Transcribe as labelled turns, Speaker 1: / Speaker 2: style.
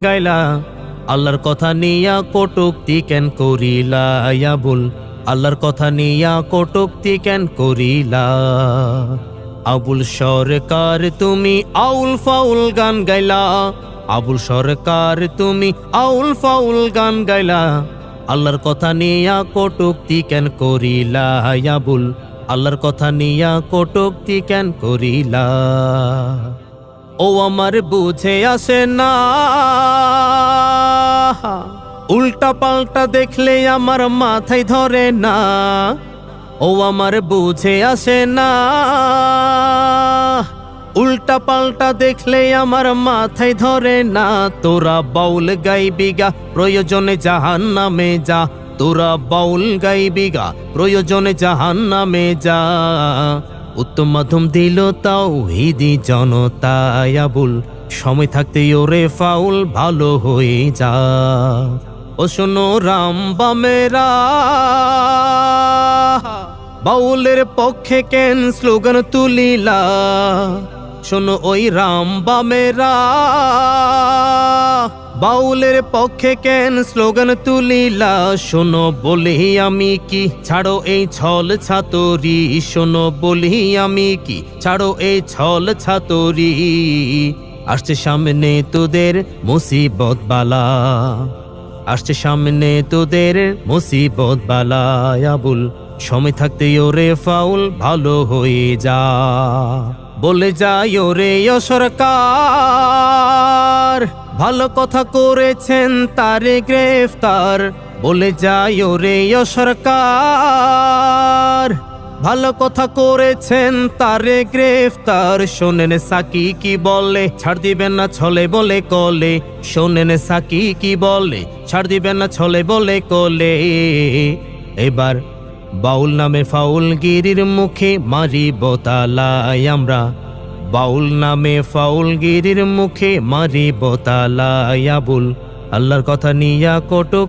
Speaker 1: গাইলা আল্লাহর কথা নিয়া কটুক্তি কেন করিলা আবুল আল্লাহর কথা নিয়া কটুক্তি কেন করিলা আবুল সরকার তুমি আউল ফাউল গান গাইলা আবুল সরকার তুমি আউল ফাউল গান গাইলা আল্লাহর কথা নিয়া কটুক্তি কেন করিলা আবুল আল্লাহর কথা নিয়া কটুক্তি কেন করিলা ও আমার বুঝে আসে না উল্টা পাল্টা দেখলে আমার মাথায় ধরে না ও আমার বুঝে আসে না উল্টা পাল্টা দেখলে আমার মাথায় ধরে না তোরা বাউল গাইবিগা প্রয়োজনে জাহান্নামে যা তোরা বাউল গাইবিগা প্রয়োজনে জাহান্নামে যা উত্তম মাধ্যম দিল তাওহীদি জনতা আবুল সময় থাকতে ওরে ফাউল ভালো হয়ে যা ও শোনো রাম বামেরা বাউলের পক্ষে কেন স্লোগান তুলিলা শোনো ওই রাম বামেরা বাউলের পক্ষে কেন স্লোগান তুলিলা শোনো বলি আমি কি ছাড়ো এই ছল ছাতরি শোনো বলি আমি কি ছাড়ো এই ছল ছাতরি আসছে সামনে তোদের মুসিবত বালা আসছে সামনে তোদের মুসিবত বালা আবুল সময় থাকতে ওরে ফাউল ভালো হয়ে যা বলে যায় ওরে সরকার ভালো কথা করেছেন তারে গ্রেফতার বলে যায় ওরে সরকার ভালো কথা করেছেন তারে গ্রেফতার শোনেন সাকি কি বলে ছাড় দিবেন না ছলে বলে কলে শোনেন সাকি কি বলে ছাড় দিবেন না ছলে বলে কলে এবার বাউল নামে ফাউল গিরির মুখে মারিব তালাই আমরা বাউল নামে ফাউল গিরির মুখে মারিব তালাই আবুল আল্লাহর কথা নিয়া কটুক